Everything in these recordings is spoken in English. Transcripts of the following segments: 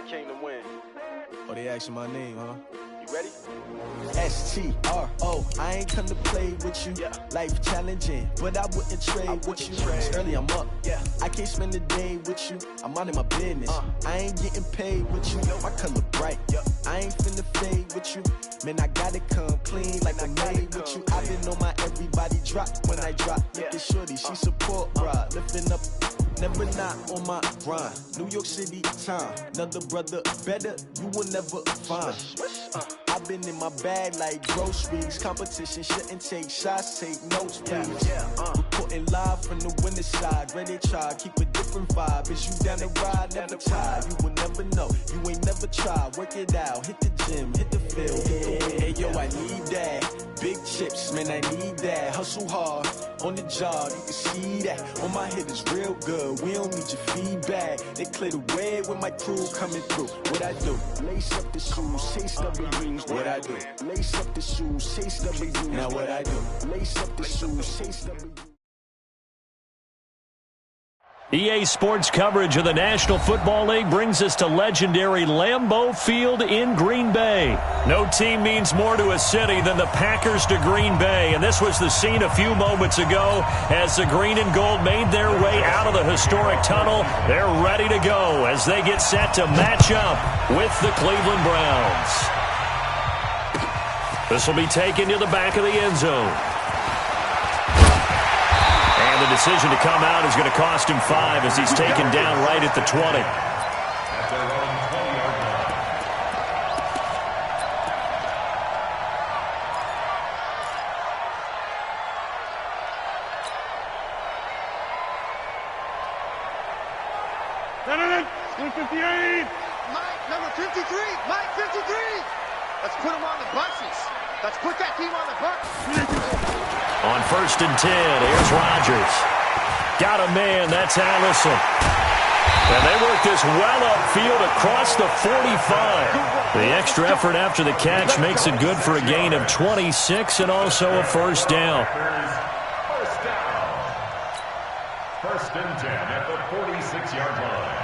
came to win. Oh, they asking my name, huh? You ready? S-T-R-O, I ain't come to play with you. Yeah. Life challenging, but I wouldn't trade with you. It's early, I'm up. Yeah. I can't spend the day with you. I'm minding my business. I ain't getting paid with you. My color bright. I ain't finna fade with you. Man, I gotta come clean like I'm made with you. I've been on my everybody drop when I drop. Look at shorty, she support ride. Lifting up, never not on my grind. New York City time. Another brother better, you will never find. I've been in my bag like groceries. Competition shouldn't take shots, take notes, please. Reporting live from the winning side. Ready to try, keep a different vibe. Is you down the ride, never tired. You will never know, you ain't never tried. Work it out, hit the gym, hit the field, hit the win. Hey yo, I need that. Big chips, man, I need that. Hustle hard, on the job, you can see that. On my head is real good, we don't need your feedback. They clear the way with my crew coming through. What I do? Lace up the shoes, chase W's. What I do? Lace up the shoes, chase W's. Now what I do? Lace up the shoes, chase W's. EA Sports coverage of the National Football League brings us to legendary Lambeau Field in Green Bay. No team means more to a city than the Packers to Green Bay, and this was the scene a few moments ago as the green and gold made their way out of the historic tunnel. They're ready to go as they get set to match up with the Cleveland Browns. This will be taken to the back of the end zone. And the decision to come out is going to cost him 5 as he's taken down right at the 20. Number 53, Mike 53. Let's put him on the buses. Let's put that team on the bus. On 1st and 10, here's Rodgers. Got a man, that's Allison. And they work this well upfield across the 45. The extra effort after the catch makes it good for a gain of 26 and also a first down. First and 10 at the 46-yard line.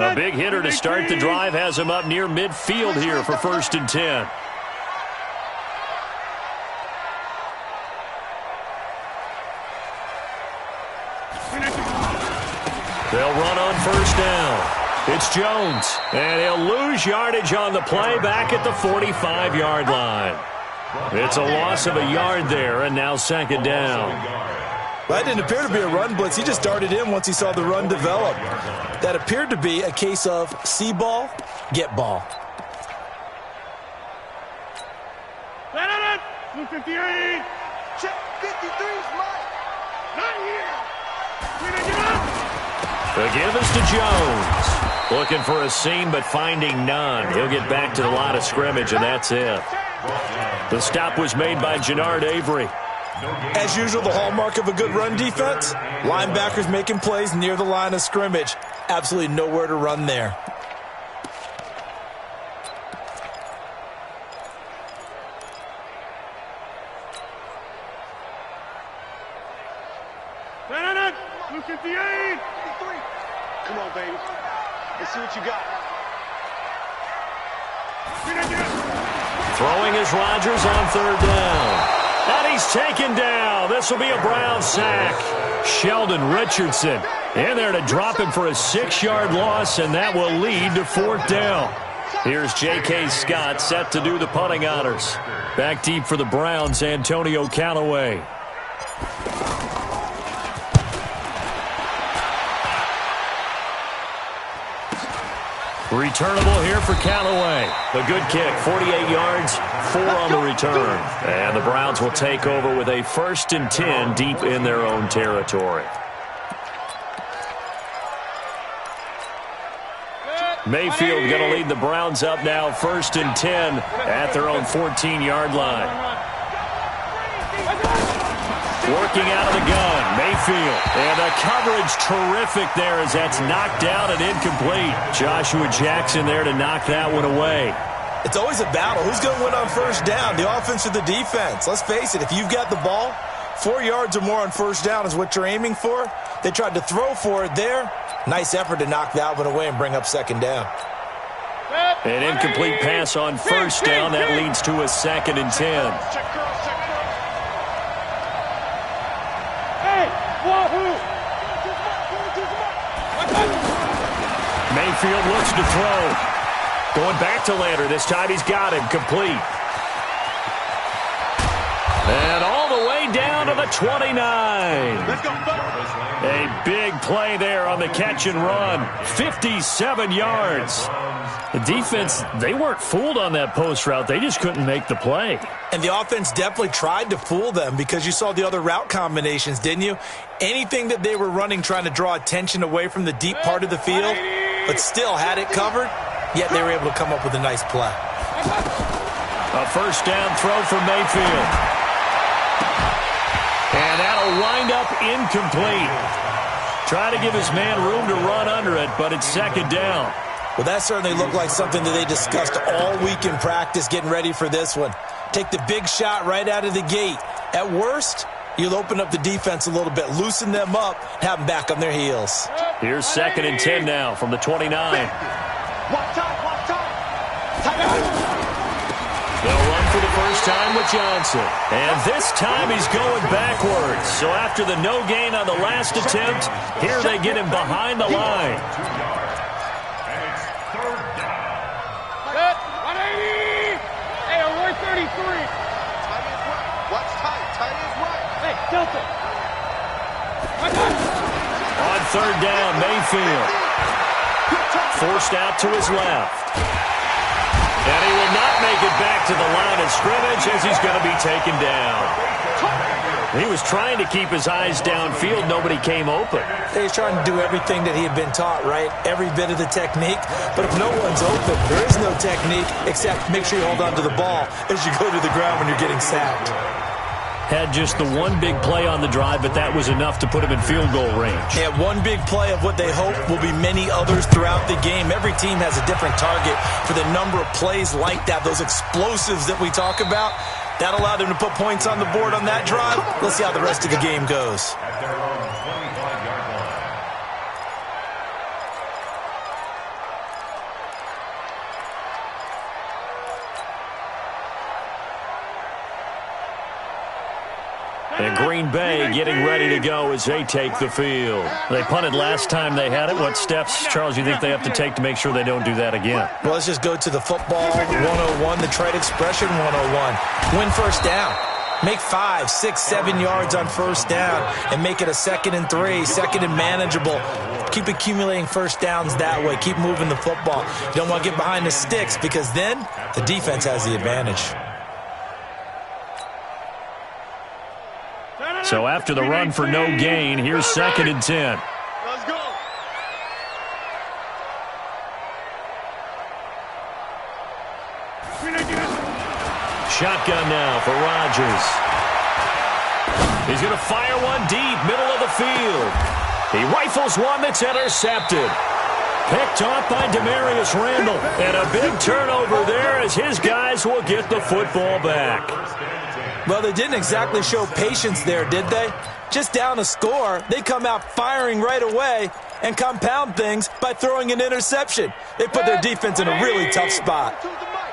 A big hitter to start the drive has him up near midfield here for 1st and 10. They'll run on 1st down. It's Jones, and he'll lose yardage on the play back at the 45-yard line. It's a loss of a yard there, and now 2nd down. That didn't appear to be a run blitz. He just darted in once he saw the run develop. That appeared to be a case of see ball, get ball. 58. Check 53's Mike. Not here. The give is to Jones. Looking for a seam, but finding none. He'll get back to the line of scrimmage, and that's it. The stop was made by Jannard Avery. As usual, the hallmark of a good run defense, linebackers making plays near the line of scrimmage. Absolutely nowhere to run there. Come on, baby. Let's see what you got. Throwing is Rodgers on 3rd down. And he's taken down. This will be a Brown sack. Sheldon Richardson in there to drop him for a 6-yard loss, and that will lead to 4th down. Here's J.K. Scott set to do the punting honors. Back deep for the Browns, Antonio Callaway. Returnable here for Callaway. A good kick, 48 yards, 4 on the return. And the Browns will take over with a 1st and 10 deep in their own territory. Mayfield going to lead the Browns up now, 1st and 10 at their own 14-yard line. Working out of the gun, Mayfield. And the coverage terrific there as that's knocked down and incomplete. Joshua Jackson there to knock that one away. It's always a battle. Who's going to win on first down, the offense or the defense? Let's face it, if you've got the ball, 4 yards or more on first down is what you're aiming for. They tried to throw for it there. Nice effort to knock that one away and bring up second down. An incomplete pass on first down. That leads to a 2nd and 10. Mayfield looks to throw. Going back to Lander. This time he's got him complete. And all the way down to the 29. A big play there on the catch and run. 57 yards. The defense, they weren't fooled on that post route. They just couldn't make the play. And the offense definitely tried to fool them because you saw the other route combinations, didn't you? Anything that they were running trying to draw attention away from the deep part of the field, but still had it covered, yet they were able to come up with a nice play. A first down throw for Mayfield. And that'll wind up incomplete. Try to give his man room to run under it, but it's second down. Well, that certainly looked like something that they discussed all week in practice getting ready for this one. Take the big shot right out of the gate. At worst, you'll open up the defense a little bit, loosen them up, have them back on their heels. Here's 2nd and 10 now from the 29. They'll run for the first time with Johnson. And this time he's going backwards. So after the no gain on the last attempt, here they get him behind the line. On third down, Mayfield. Forced out to his left. And he will not make it back to the line of scrimmage as he's going to be taken down. He was trying to keep his eyes downfield. Nobody came open. He's trying to do everything that he had been taught, right? Every bit of the technique. But if no one's open, there is no technique except make sure you hold on to the ball as you go to the ground when you're getting sacked. Had just the one big play on the drive, but that was enough to put him in field goal range. Yeah, one big play of what they hope will be many others throughout the game. Every team has a different target for the number of plays like that, those explosives that we talk about. That allowed them to put points on the board on that drive. Let's see how the rest of the game goes. And Green Bay getting ready to go as they take the field. They punted last time they had it. What steps, Charles, you think they have to take to make sure they don't do that again? Well, let's just go to the football 101, the trade expression 101. Win first down. Make 5, 6, 7 yards on first down and make it a 2nd and 3, 2nd and manageable. Keep accumulating first downs that way. Keep moving the football. You don't want to get behind the sticks because then the defense has the advantage. So after the run for no gain, here's 2nd and 10. Let's go. Shotgun now for Rodgers. He's going to fire one deep, middle of the field. He rifles one that's intercepted. Picked off by Demarius Randall. And a big turnover there as his guys will get the football back. Well, they didn't exactly show patience there, did they? Just down a score, they come out firing right away and compound things by throwing an interception. They put their defense in a really tough spot.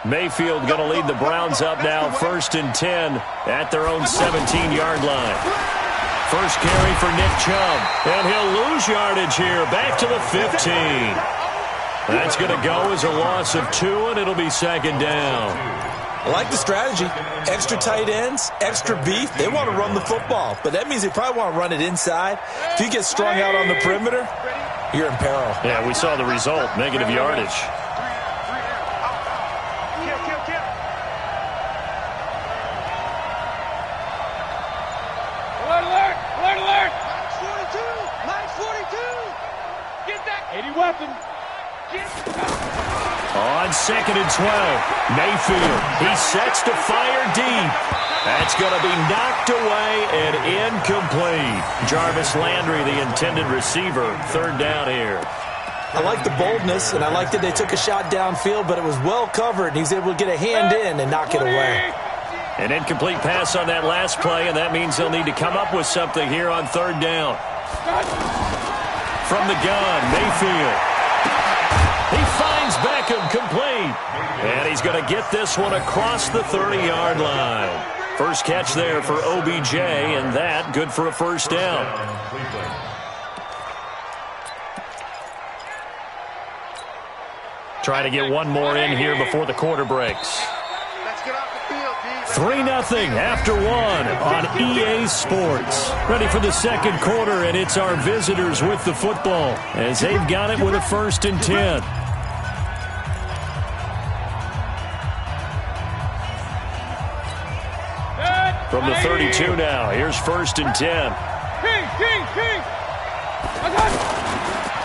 Mayfield going to lead the Browns up now, 1st and 10 at their own 17-yard line. First carry for Nick Chubb, and he'll lose yardage here, back to the 15. That's going to go as a loss of 2, and it'll be 2nd down. I like the strategy. Extra tight ends, extra beef. They want to run the football, but that means they probably want to run it inside. If you get strung out on the perimeter, you're in peril. Yeah, we saw the result, negative yardage. Alert! Alert! Alert! Max 42! Get that! 80 weapon! On 2nd and 12, Mayfield, he sets to fire deep. That's going to be knocked away and incomplete. Jarvis Landry, the intended receiver, 3rd down here. I like the boldness, and I like that they took a shot downfield, but it was well covered, and he's able to get a hand in and knock it away. An incomplete pass on that last play, and that means they'll need to come up with something here on third down. From the gun, Mayfield. He finds Beckham complete. And he's going to get this one across the 30-yard line. First catch there for OBJ, and that good for a first down. Try to get one more in here before the quarter breaks. 3-0 after one on EA Sports. Ready for the second quarter, and it's our visitors with the football as they've got it with a 1st and 10. From the 32 now, here's 1st and 10.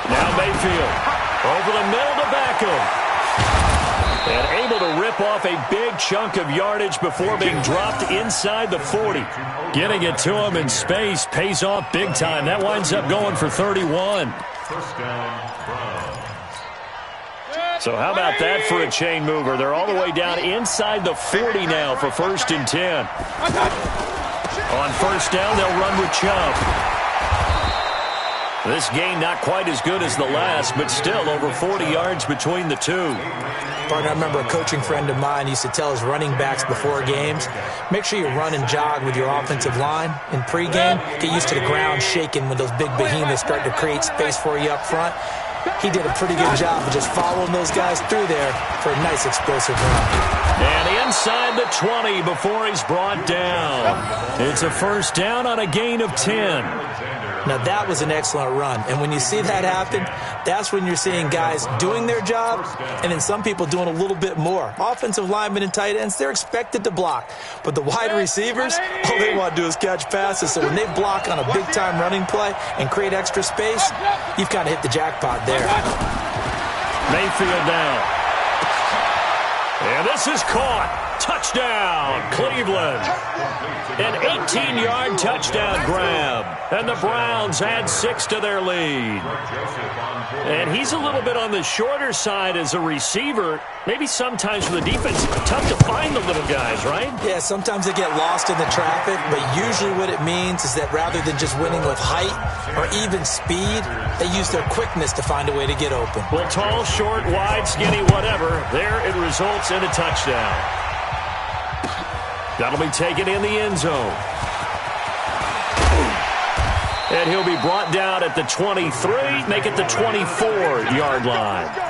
Now Mayfield over the middle to Beckham. And able to rip off a big chunk of yardage before being dropped inside the 40. Getting it to him in space pays off big time. That winds up going for 31. So how about that for a chain mover? They're all the way down inside the 40 now for 1st and 10. On 1st down, they'll run with Chubb. This game not quite as good as the last, but still over 40 yards between the two. Partner, I remember a coaching friend of mine used to tell his running backs before games, make sure you run and jog with your offensive line in pregame. Get used to the ground shaking when those big behemoths start to create space for you up front. He did a pretty good job of just following those guys through there for a nice explosive run. And inside the 20 before he's brought down. It's a first down on a gain of 10. Now, that was an excellent run. And when you see that happen, that's when you're seeing guys doing their job and then some people doing a little bit more. Offensive linemen and tight ends, they're expected to block. But the wide receivers, all they want to do is catch passes. So when they block on a big-time running play and create extra space, you've kind of hit the jackpot there. Mayfield down. And this is caught. Touchdown, Cleveland. An 18-yard touchdown grab. And the Browns add 6 to their lead. And he's a little bit on the shorter side as a receiver. Maybe sometimes for the defense, tough to find the little guys, right? Yeah, sometimes they get lost in the traffic, but usually what it means is that rather than just winning with height or even speed, they use their quickness to find a way to get open. Well, tall, short, wide, skinny, whatever, there it results in a touchdown. That'll be taken in the end zone. And he'll be brought down at the 23, make it the 24-yard line.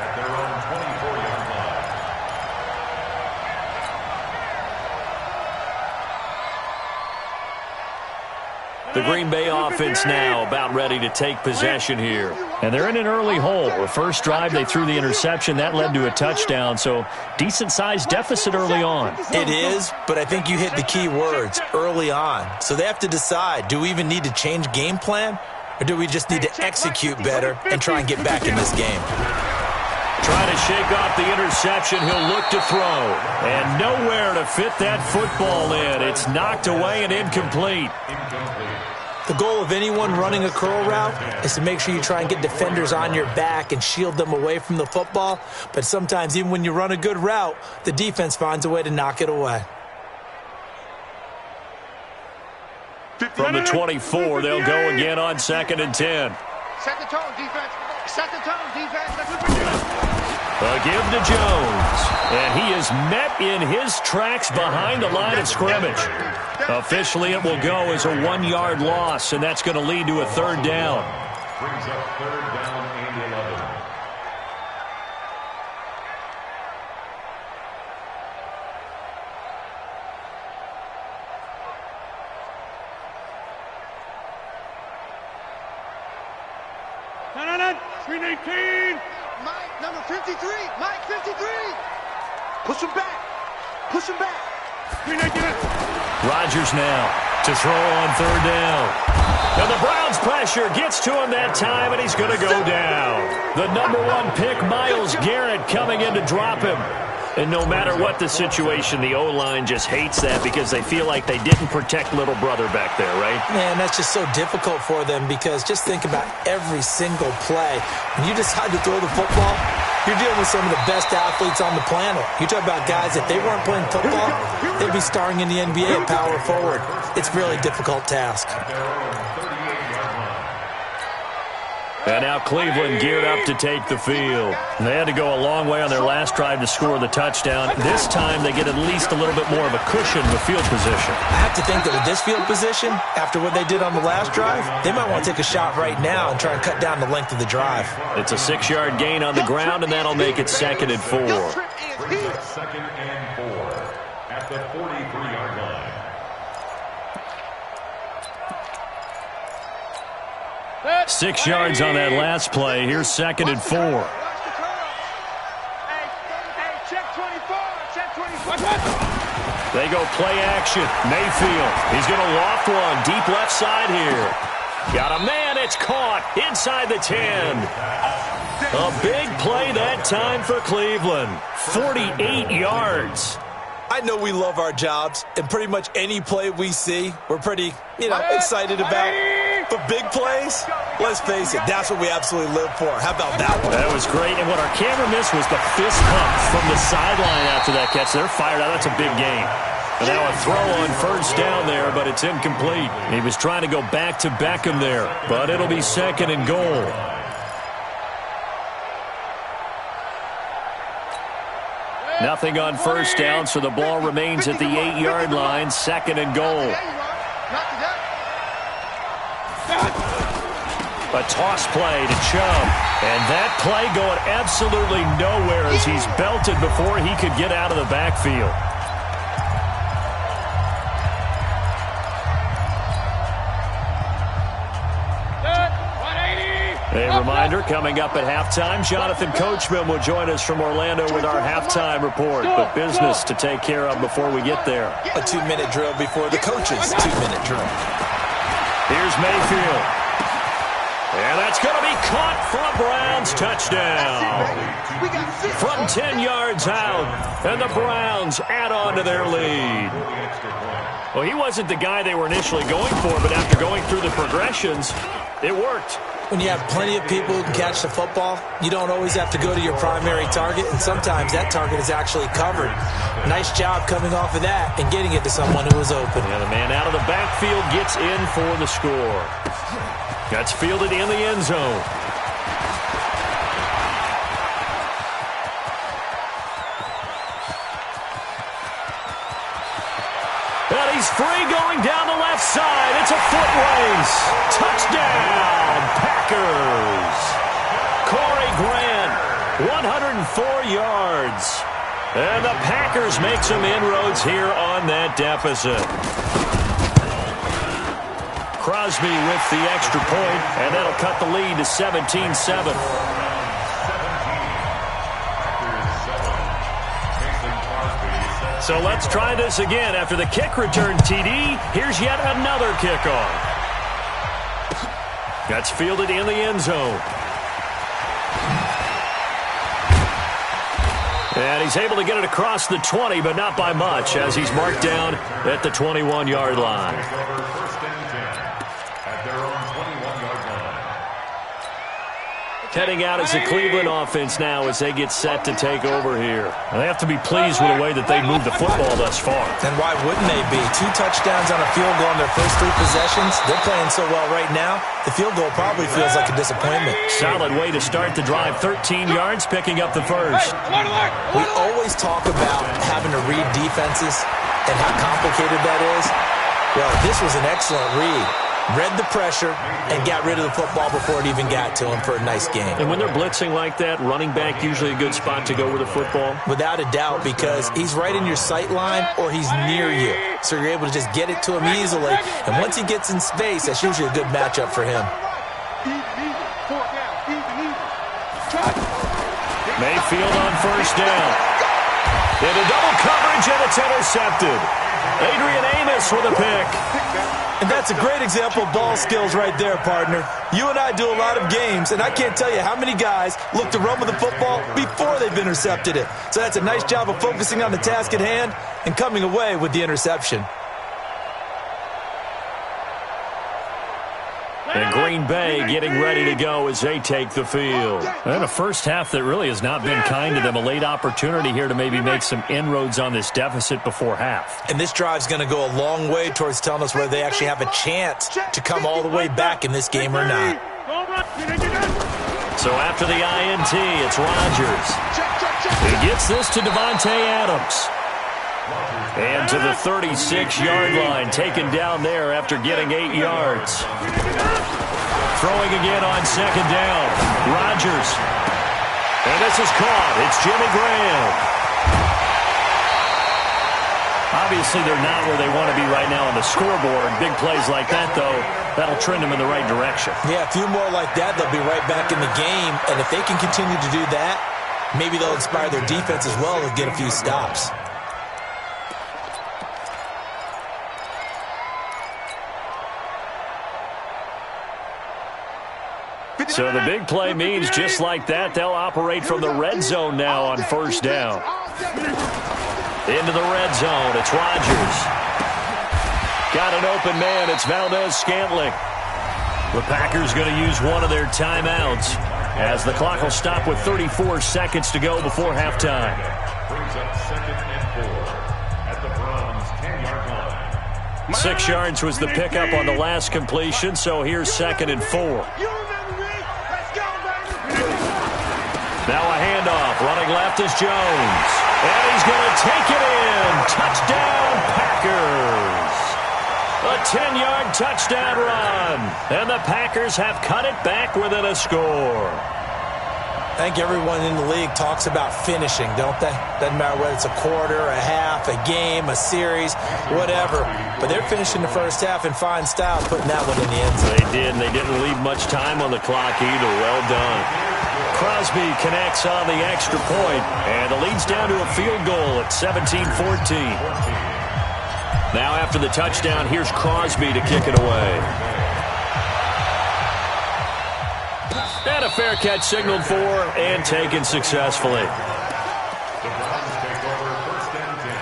The Green Bay offense now about ready to take possession here. And they're in an early hole. The first drive, they threw the interception. That led to a touchdown, so decent-sized deficit early on. It is, but I think you hit the key words, early on. So they have to decide, do we even need to change game plan, or do we just need to execute better and try and get back in this game? Trying to shake off the interception, he'll look to throw. And nowhere to fit that football in. It's knocked away and incomplete. The goal of anyone running a curl route is to make sure you try and get defenders on your back and shield them away from the football. But sometimes even when you run a good route, the defense finds a way to knock it away. From the 24, they'll go again on 2nd and 10. Set the tone, defense. Set the tone, defense. That's what we're doing. A give to Jones. And he is met in his tracks behind the line of scrimmage. Officially, it will go as a 1-yard loss, and that's going to lead to a 3rd down. Brings up 3rd down and 11. Screen 18. Mike, number 53. Mike, 53. Push him back. Push him back. Screen 18. Rodgers now to throw on 3rd down. And the Browns pressure gets to him that time, and he's going to go down. The number 1 pick, Myles Garrett, coming in to drop him. And no matter what the situation, the O-line just hates that because they feel like they didn't protect little brother back there, right? Man, that's just so difficult for them because just think about every single play. When you decide to throw the football, you're dealing with some of the best athletes on the planet. You talk about guys, if they weren't playing football, they'd be starring in the NBA at power forward. It's a really difficult task. And now Cleveland geared up to take the field. And they had to go a long way on their last drive to score the touchdown. This time they get at least a little bit more of a cushion with field position. I have to think that with this field position, after what they did on the last drive, they might want to take a shot right now and try and cut down the length of the drive. It's a 6-yard gain on the ground, and that'll make it 2nd and 4. 2nd and 4 at the 43-yard line. 6 yards on that last play. Here's 2nd and 4. They go play action. Mayfield. He's going to loft one. Deep left side here. Got a man. It's caught inside the 10. A big play that time for Cleveland. 48 yards. I know we love our jobs, and pretty much any play we see, we're pretty, excited about. But big plays, let's face it, that's what we absolutely live for. How about that one? That was great, and what our camera missed was the fist pump from the sideline after that catch. They're fired out. That's a big game. And now a throw on 1st down there, but it's incomplete. He was trying to go back to Beckham there, but it'll be 2nd and goal. Nothing on 1st down, so the ball remains at the 8-yard line. 2nd and goal. A toss play to Chubb. And that play going absolutely nowhere as he's belted before he could get out of the backfield. A reminder, coming up at halftime, Jonathan Coachman will join us from Orlando with our halftime report. But business to take care of before we get there. A 2-minute drill before the coach's 2-minute drill. Here's Mayfield. And that's going to be caught for a Browns touchdown. From 10 yards out, and the Browns add on to their lead. Well, he wasn't the guy they were initially going for, but after going through the progressions, it worked. When you have plenty of people who can catch the football, you don't always have to go to your primary target, and sometimes that target is actually covered. Nice job coming off of that and getting it to someone who was open. Yeah, the man out of the backfield gets in for the score. That's fielded in the end zone. And he's free going down the left side. It's a foot race. Touchdown, Packers. Corey Grant, 104 yards. And the Packers make some inroads here on that deficit. Crosby with the extra point, and that'll cut the lead to 17-7. So let's try this again. After the kick return TD, here's yet another kickoff. That's fielded in the end zone. And he's able to get it across the 20, but not by much, as he's marked down at the 21-yard line. Heading out as a Cleveland offense now as they get set to take over here. And they have to be pleased with the way that they moved the football thus far. And why wouldn't they be? 2 touchdowns on a field goal in their first 3 possessions. They're playing so well right now, the field goal probably feels like a disappointment. Solid way to start the drive. 13 yards, picking up the first. We always talk about having to read defenses and how complicated that is. Well, this was an excellent read. Read the pressure and got rid of the football before it even got to him for a nice game. And when they're blitzing like that, running back usually a good spot to go with the football? Without a doubt, because he's right in your sight line or he's near you. So you're able to just get it to him easily. And once he gets in space, that's usually a good matchup for him. Mayfield on first down. Into double coverage, and it's intercepted. Adrian Amos with a pick. And that's a great example of ball skills right there, partner. You and I do a lot of games, and I can't tell you how many guys look to run with the football before they've intercepted it. So that's a nice job of focusing on the task at hand and coming away with the interception. And Green Bay getting ready to go as they take the field. And a first half that really has not been kind to them. A late opportunity here to maybe make some inroads on this deficit before half. And this drive's going to go a long way towards telling us whether they actually have a chance to come all the way back in this game or not. So after the INT, it's Rodgers. He gets this to Devontae Adams. And to the 36-yard line, taken down there after getting 8 yards. Throwing again on second down. Rodgers. And this is caught. It's Jimmy Graham. Obviously, they're not where they want to be right now on the scoreboard. Big plays like that, though, that'll trend them in the right direction. Yeah, a few more like that, they'll be right back in the game. And if they can continue to do that, maybe they'll inspire their defense as well and get a few stops. So the big play means just like that, they'll operate from the red zone now on first down. Into the red zone, it's Rodgers. Got an open man, it's Valdez-Scantling. The Packers going to use one of their timeouts as the clock will stop with 34 seconds to go before halftime. Brings up 2nd and 4 at the Browns' 10-yard line. 6 yards was the pickup on the last completion, so here's 2nd and 4. Now a handoff. Running left is Jones. And he's going to take it in. Touchdown, Packers. A 10-yard touchdown run. And the Packers have cut it back within a score. I think everyone in the league talks about finishing, don't they? Doesn't matter whether it's a quarter, a half, a game, a series, whatever. But they're finishing the first half in fine style, putting that one in the end zone. They did, and they didn't leave much time on the clock either. Well done. Crosby connects on the extra point, and the lead's down to a field goal at 17-14. Now after the touchdown, here's Crosby to kick it away. And a fair catch signaled for and taken successfully. The Browns take over 1st and 10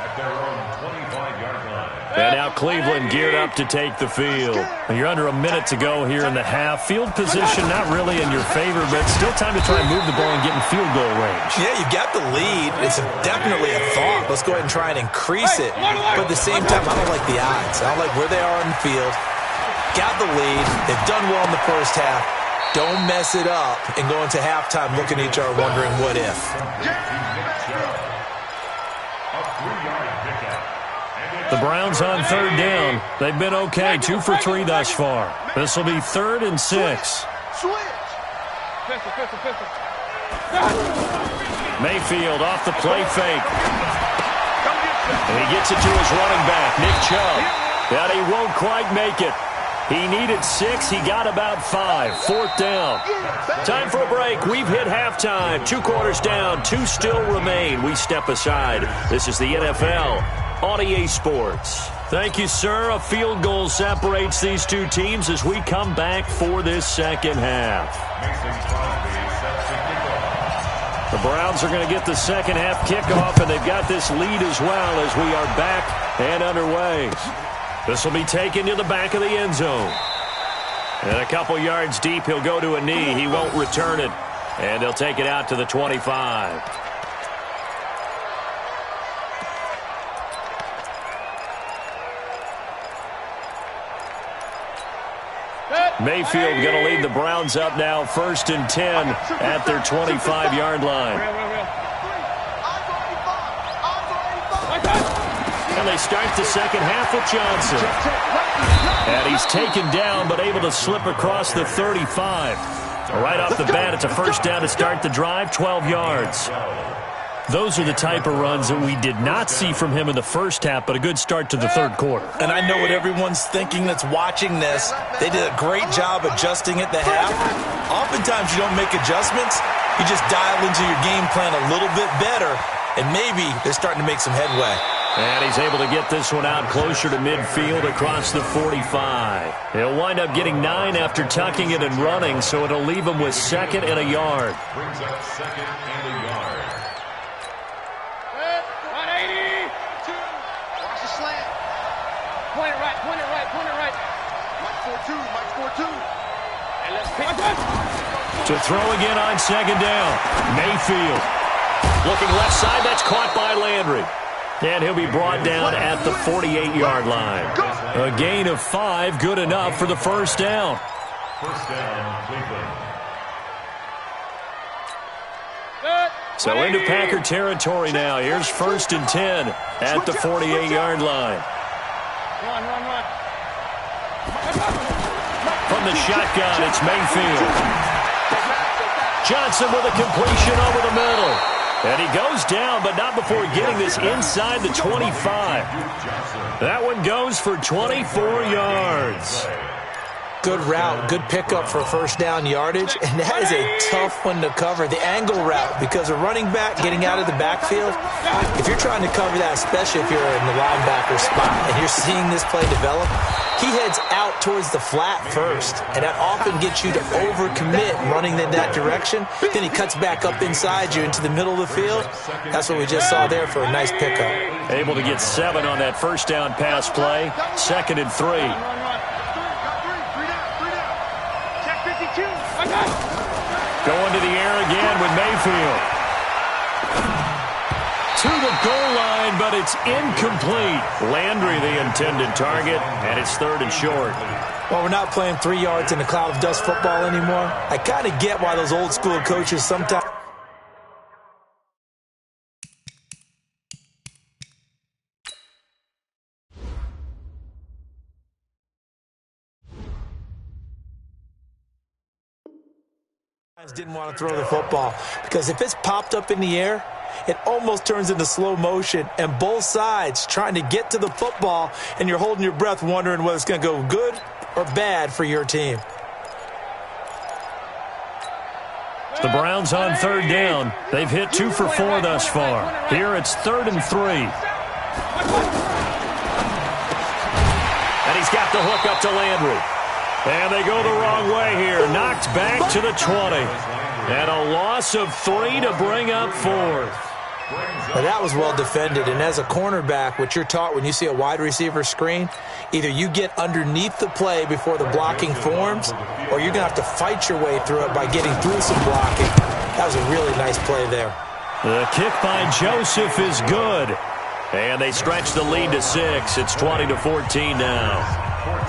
at their own 25-yard line. And now Cleveland geared up to take the field. You're under a minute to go here in the half. Field position not really in your favor, but still time to try and move the ball and get in field goal range. Yeah, you've got the lead. It's definitely a thought. Let's go ahead and try and increase it. But at the same time, I don't like the odds. I don't like where they are on the field. Got the lead. They've done well in the first half. Don't mess it up and go into halftime looking at each other wondering what if. The Browns on third down. They've been okay, 2 for 3 thus far. This will be 3rd and 6. Mayfield off the play fake. And he gets it to his running back, Nick Chubb. And he won't quite make it. He needed 6. He got about 5. 4th down. Time for a break. We've hit halftime. 2 quarters down. 2 still remain. We step aside. This is the NFL on EA Sports. Thank you, sir. A field goal separates these two teams as we come back for this second half. The Browns are going to get the second half kickoff, and they've got this lead as well as we are back and underway. This will be taken to the back of the end zone. And a couple yards deep, he'll go to a knee. He won't return it. And they'll take it out to the 25. Mayfield going to lead the Browns up now, 1st and 10 at their 25-yard line. And they start the second half with Johnson. And he's taken down but able to slip across the 35. Right off the bat, it's a first down to start the drive, 12 yards. Those are the type of runs that we did not see from him in the first half, but a good start to the third quarter. And I know what everyone's thinking that's watching this. They did a great job adjusting at the half. Oftentimes you don't make adjustments. You just dial into your game plan a little bit better, and maybe they're starting to make some headway. And he's able to get this one out closer to midfield across the 45. He'll wind up getting 9 after tucking it and running, so it'll leave him with 2nd and a yard. Brings up 2nd and a yard. 180. Watch the slant. Point it right, point it right, point it right. Mike 4-2, Mike 4-2. And let's pick it. To throw again on 2nd down. Mayfield. Looking left side, that's caught by Landry. And he'll be brought down at the 48-yard line. A gain of 5, good enough for the first down. First down, Cleveland. So into Packer territory now. Here's 1st and 10 at the 48-yard line. Run, run, run. From the shotgun, it's Mayfield. Johnson with a completion over the middle. And he goes down, but not before getting this inside the 25. That one goes for 24 yards. Good route, good pickup for first down yardage, and that is a tough one to cover. The angle route, because a running back getting out of the backfield, if you're trying to cover that, especially if you're in the linebacker spot and you're seeing this play develop, he heads out towards the flat first, and that often gets you to overcommit running in that direction. Then he cuts back up inside you into the middle of the field. That's what we just saw there for a nice pickup. Able to get 7 on that first down pass play. 2nd and 3. Going to the air again with Mayfield. To the goal line, but it's incomplete. Landry the intended target, and it's 3rd and short. Well, we're not playing 3 yards in a cloud of dust football anymore. I kind of get why those old school coaches sometimes... didn't want to throw the football, because if it's popped up in the air, it almost turns into slow motion, and both sides trying to get to the football, and you're holding your breath wondering whether it's going to go good or bad for your team. The Browns on 3rd down. They've hit 2 for 4 thus far. Here it's 3rd and 3. And he's got the hook up to Landry. And they go the wrong way here. Knocked back to the 20. And a loss of 3 to bring up 4th. Now that was well defended, and as a cornerback, what you're taught when you see a wide receiver screen, either you get underneath the play before the blocking forms, or you're going to have to fight your way through it by getting through some blocking. That was a really nice play there. The kick by Joseph is good. And they stretch the lead to 6. It's 20-14 now.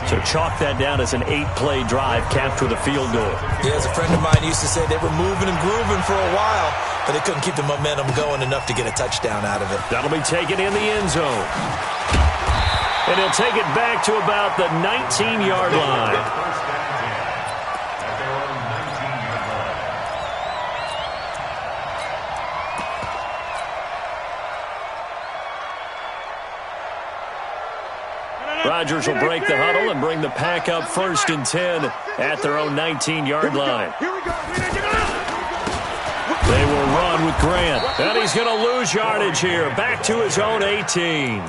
So chalk that down as an 8-play drive capped with a field goal. Yeah, as a friend of mine used to say, they were moving and grooving for a while, but they couldn't keep the momentum going enough to get a touchdown out of it. That'll be taken in the end zone. And he'll take it back to about the 19-yard line. Rodgers will break the huddle and bring the pack up 1st and 10 at their own 19-yard line. They will run with Grant. And he's going to lose yardage here. Back to his own 18.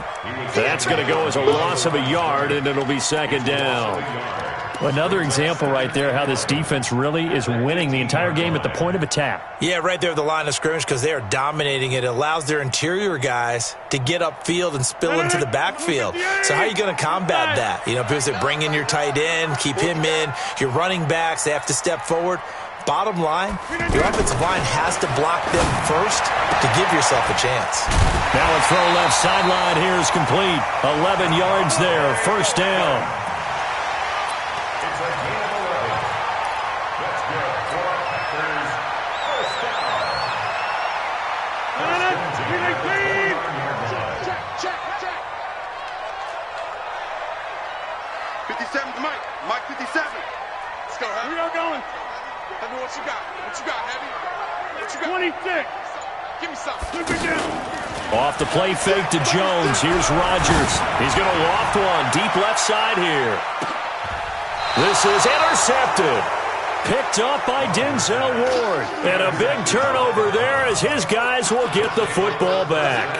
That's going to go as a loss of a yard, and it'll be 2nd down. Another example right there how this defense really is winning the entire game at the point of attack. Yeah, right there at the line of scrimmage, because they are dominating it. It allows their interior guys to get upfield and spill into the backfield. So how are you going to combat that? You know, because they bring in your tight end, keep him in. Your running backs, they have to step forward. Bottom line, your offensive line has to block them first to give yourself a chance. Now a throw left sideline here is complete. 11 yards there, 1st down. Mike 57. Let's go, Heavy. We are going. Heavy, what you got? What you got, Heavy? What you got? 26. Give me something. Off the play fake to Jones. Here's Rodgers. He's going to loft one. Deep left side here. This is intercepted. Picked up by Denzel Ward. And a big turnover there as his guys will get the football back.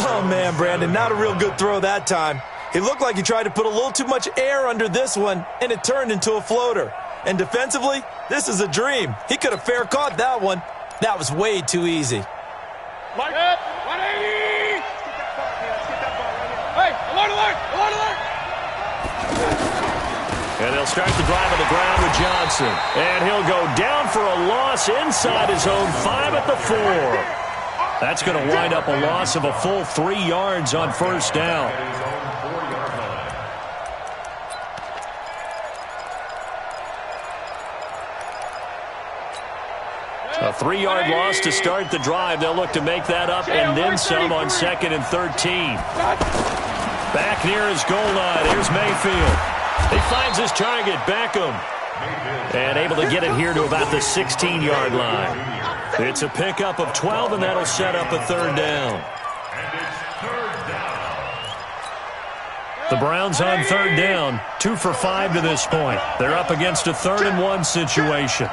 Oh, man, Brandon, not a real good throw that time. It looked like he tried to put a little too much air under this one, and it turned into a floater. And defensively, this is a dream. He could have fair caught that one. That was way too easy. Mike, 180! Hey, alert, alert, alert, alert! And they'll start the drive on the ground with Johnson. And he'll go down for a loss inside his own 5 at the 4. That's going to wind up a loss of a full 3 yards on first down. A 3-yard loss to start the drive. They'll look to make that up and then some on 2nd and 13. Back near his goal line. Here's Mayfield. He finds his target, Beckham. And able to get it here to about the 16-yard line. It's a pickup of 12, and that'll set up a 3rd down. The Browns on 3rd down, 2 for 5 to this point. They're up against a 3rd and 1 situation.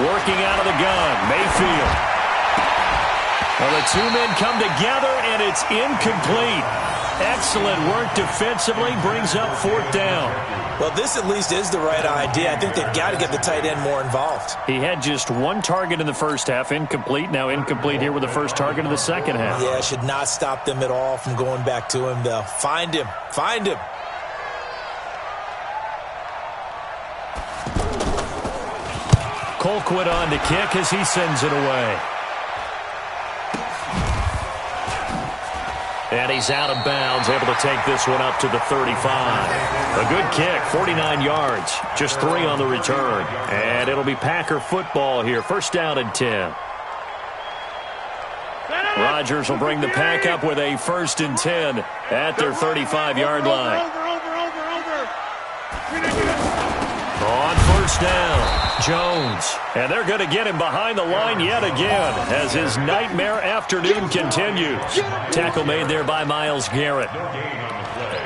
Working out of the gun, Mayfield. Well, the 2 men come together, and it's incomplete. Excellent work defensively, brings up 4th down. Well, this at least is the right idea. I think they've got to get the tight end more involved. He had just 1 target in the first half, incomplete. Now incomplete here with the first target of the second half. Yeah, should not stop them at all from going back to him, though. Find him. Find him. Colquitt on to kick as he sends it away. And he's out of bounds, able to take this one up to the 35. A good kick, 49 yards, just 3 on the return. And it'll be Packer football here, 1st down and 10. Rodgers will bring the Pack up with a 1st and 10 at their 35-yard line. On 1st down. Jones, and they're going to get him behind the line yet again as his nightmare afternoon continues. Tackle made there by Myles Garrett.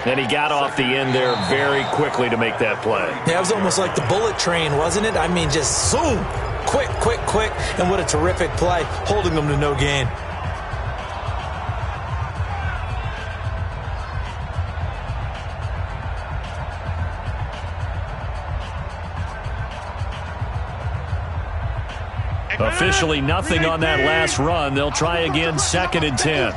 And he got off the end there very quickly to make that play. Yeah, it was almost like the bullet train, wasn't it? I mean, just zoom, quick, quick, quick, and what a terrific play, holding them to no gain. Officially nothing on that last run. They'll try again, 2nd and 10.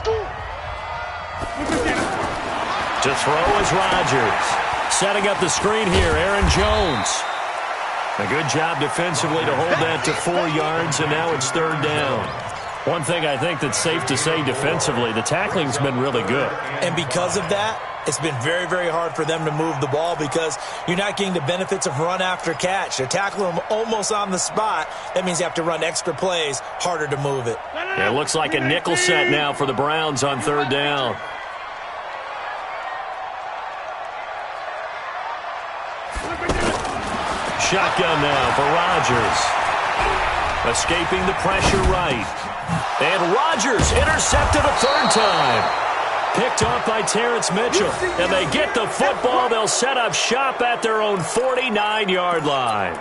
To throw is Rodgers. Setting up the screen here, Aaron Jones. A good job defensively to hold that to 4 yards, and now it's 3rd down. One thing I think that's safe to say defensively, the tackling's been really good. And because of that, it's been very, very hard for them to move the ball because you're not getting the benefits of run after catch. They're tackling them almost on the spot. That means you have to run extra plays, harder to move it. It looks like a nickel set now for the Browns on 3rd down. Shotgun now for Rodgers. Escaping the pressure right. And Rodgers intercepted a 3rd time. Picked off by Terrence Mitchell. And they get the football. They'll set up shop at their own 49-yard line.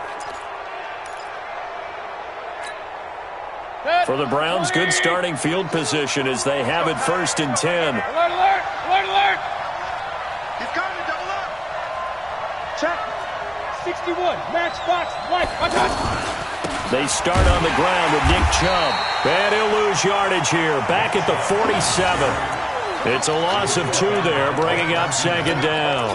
For the Browns, good starting field position as they have it 1st and 10. Alert, alert, alert, alert. He's coming, double up. Check. 61, match box, white, They start on the ground with Nick Chubb. And he'll lose yardage here, back at the 47. It's a loss of 2 there, bringing up 2nd down.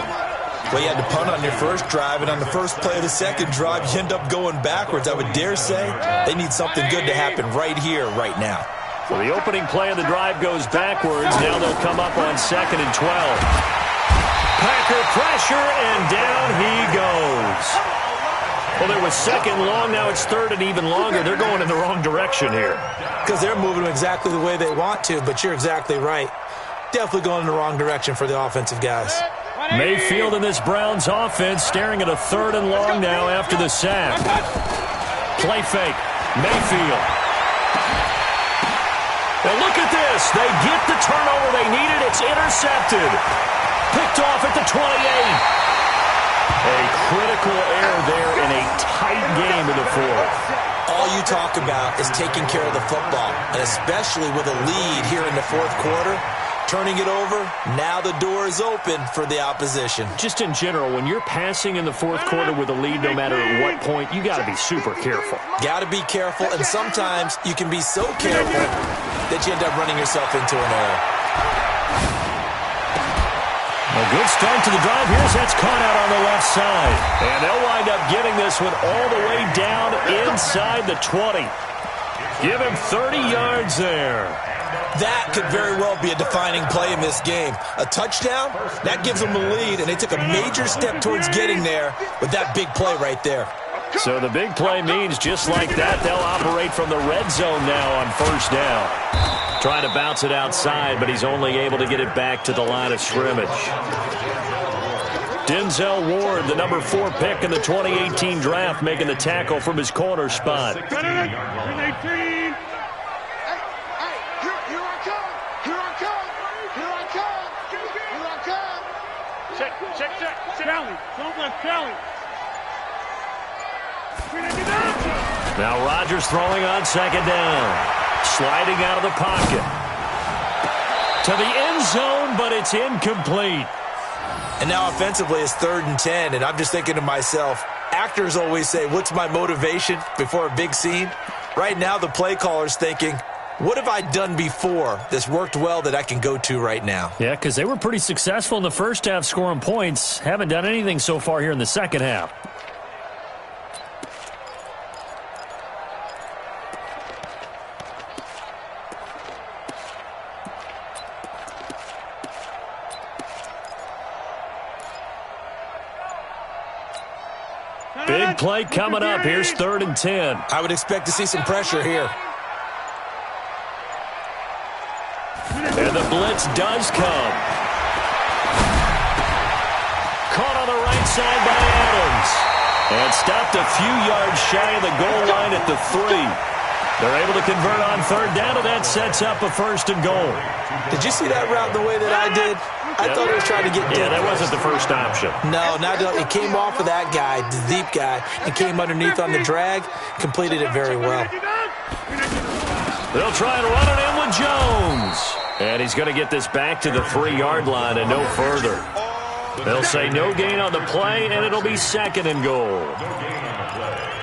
Well, you had to punt on your first drive, and on the first play of the second drive, you end up going backwards. I would dare say they need something good to happen right here, right now. So the opening play of the drive goes backwards. Now they'll come up on 2nd and 12. Packer pressure, and down he goes. Well, there was 2nd long. Now it's 3rd and even longer. They're going in the wrong direction here. Because they're moving exactly the way they want to, but you're exactly right. Definitely going in the wrong direction for the offensive guys. Mayfield in this Browns offense staring at a 3rd and long now after the sack. Play fake. Mayfield. And look at this. They get the turnover they needed. It's intercepted. picked off at the 28. A critical error there in a tight game in the fourth. All you talk about is taking care of the football, and especially with a lead here in the fourth quarter. Turning it over, now the door is open for the opposition. Just in general, when you're passing in the fourth quarter with a lead, no matter at what point, you got to be super careful. Got to be careful, and sometimes you can be so careful that you end up running yourself into an error. A good start to the drive. Here's that's caught out on the left side. And they'll wind up getting this one all the way down inside the 20. Give him 30 yards there. That could very well be a defining play in this game. A touchdown, that gives them the lead, and they took a major step towards getting there with that big play right there. So the big play means just like that, they'll operate from the red zone now on first down. Trying to bounce it outside, but he's only able to get it back to the line of scrimmage. Denzel Ward, the number 4 pick in the 2018 draft, making the tackle from his corner spot. Now Rodgers throwing on second down. Sliding out of the pocket. To the end zone, but it's incomplete. And now offensively it's 3rd and 10, and I'm just thinking to myself, actors always say, what's my motivation before a big scene? Right now the play caller's thinking, what have I done before that's worked well that I can go to right now? Yeah, because they were pretty successful in the first half scoring points. Haven't done anything so far here in the second half. Big play coming up. Here's 3rd and 10. I would expect to see some pressure here. And the blitz does come. Caught on the right side by Adams. And stopped a few yards shy of the goal line at the 3. They're able to convert on 3rd down, and that sets up a 1st and goal. Did you see that route the way that I did? I thought he was trying to get deep. Yeah, that wasn't the first option. No, it came off of that guy, the deep guy, and came underneath on the drag, completed it very well. They'll try and run it in with Jones. And he's going to get this back to the 3-yard line and no further. They'll say no gain on the play, and it'll be 2nd and goal.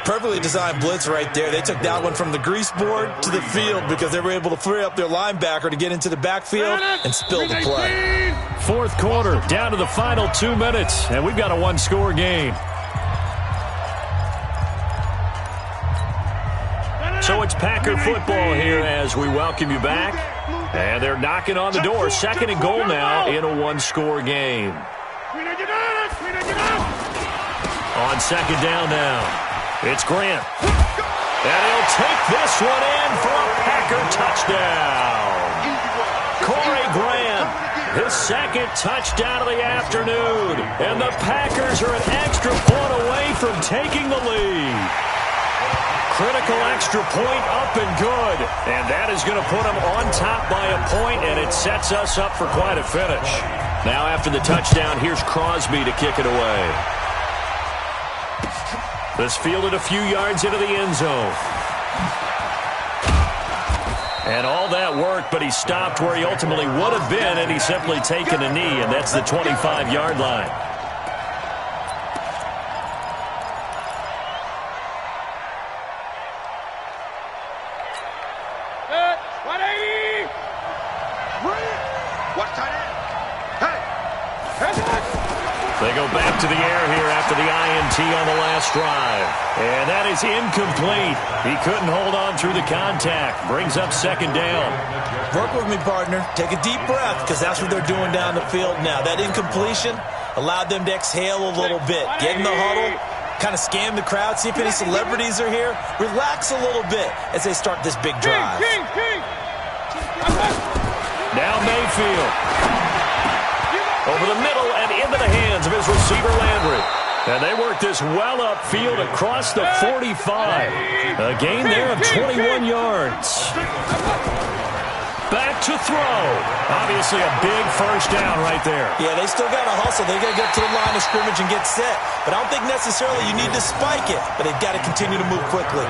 Perfectly designed blitz right there. They took that one from the grease board to the field because they were able to free up their linebacker to get into the backfield and spill the play. Fourth quarter, down to the final 2 minutes, and we've got a 1-score game. So it's Packer football here as we welcome you back. And they're knocking on the door. 2nd and goal now in a 1-score game. On 2nd down now. It's Grant. And he'll take this one in for a Packer touchdown. Corey Grant, his 2nd touchdown of the afternoon. And the Packers are an extra point away from taking the lead. Critical extra point up and good. And that is going to put them on top by a point, and it sets us up for quite a finish. Now after the touchdown, here's Crosby to kick it away. This fielded a few yards into the end zone. And all that worked, but he stopped where he ultimately would have been, and he's simply taken a knee, and that's the 25-yard line. They go back to the air here after the INT on the last drive. And that is incomplete. He couldn't hold on through the contact. Brings up 2nd down. Work with me, partner. Take a deep breath because that's what they're doing down the field now. That incompletion allowed them to exhale a little bit. Get in the huddle, kind of scan the crowd, see if any celebrities are here. Relax a little bit as they start this big drive. Now Mayfield. Over the middle and into the hands of his receiver, Landry. And they work this well upfield across the 45. A gain there of 21 yards. back to throw. Obviously a big first down right there. Yeah, they still got to hustle. They got to get to the line of scrimmage and get set. But I don't think necessarily you need to spike it, but they've got to continue to move quickly.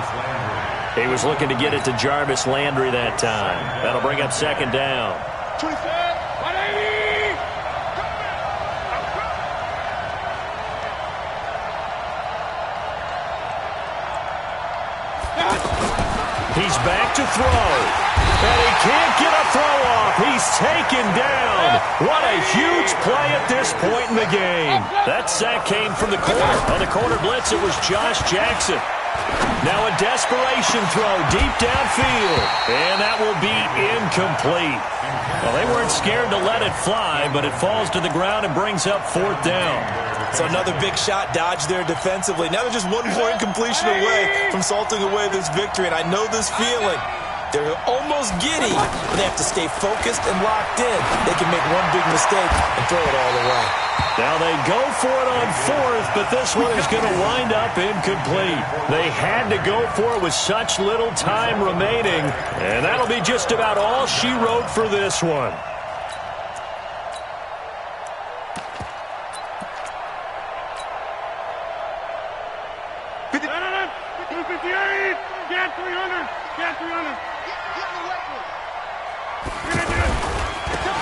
He was looking to get it to Jarvis Landry that time. That'll bring up second down. 25, 180. He's back to throw. And he can't get a throw off. He's taken down. What a huge play at this point in the game. That sack came from the corner. On the corner blitz, it was Josh Jackson. Now a desperation throw deep downfield. And that will be incomplete. Well, they weren't scared to let it fly, but it falls to the ground and brings up fourth down. So another big shot dodge there defensively. Now they're just 1 point completion away from salting away this victory. And I know this feeling. They're almost giddy, but they have to stay focused and locked in. They can make one big mistake and throw it all away. Now they go for it on fourth, but this one is going to wind up incomplete. They had to go for it with such little time remaining, and that'll be just about all she wrote for this one.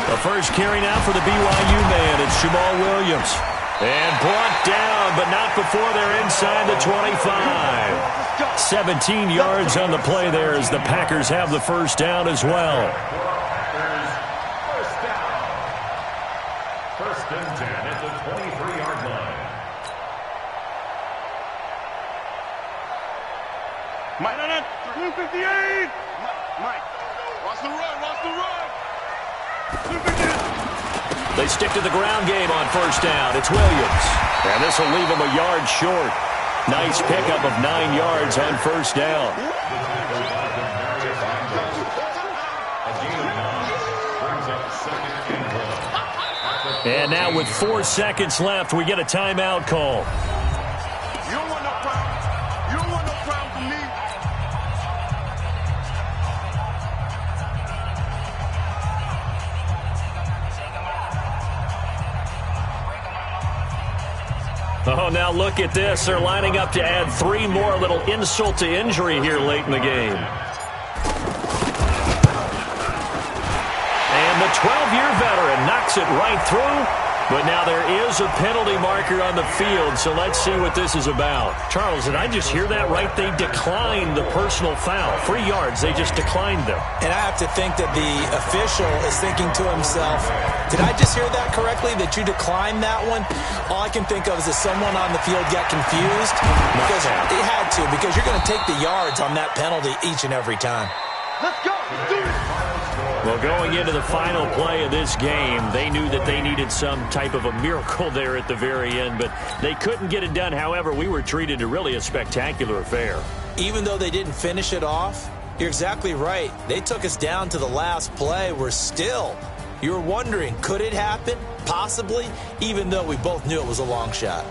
The first carry now for the BYU man. It's Jamal Williams. And brought down, but not before they're inside the 25. 17 yards on the play there as the Packers have the first down as well. First and 10 at the 23-yard line. Mike, 258. Mike, watch the run, watch the run. They stick to the ground game on first down. It's Williams. And this will leave him a yard short. Nice pickup of 9 yards on first down. And now with 4 seconds left, we get a timeout call. You don't want no problem. You don't want no problem from me. Oh, now look at this. They're lining up to add 3 more, a little insult to injury here late in the game. And the 12-year veteran knocks it right through. But now there is a penalty marker on the field, so let's see what this is about. Charles, did I just hear that right? They declined the personal foul. 3 yards, they just declined them. And I have to think that the official is thinking to himself, did I just hear that correctly, that you declined that one? All I can think of is that someone on the field got confused. Because it had to, because you're going to take the yards on that penalty each and every time. Let's go. Let's do it. Well, going into the final play of this game, they knew that they needed some type of a miracle there at the very end, but they couldn't get it done. However, we were treated to really a spectacular affair. Even though they didn't finish it off, you're exactly right. They took us down to the last play. We're still, you were wondering, could it happen? Possibly, even though we both knew it was a long shot.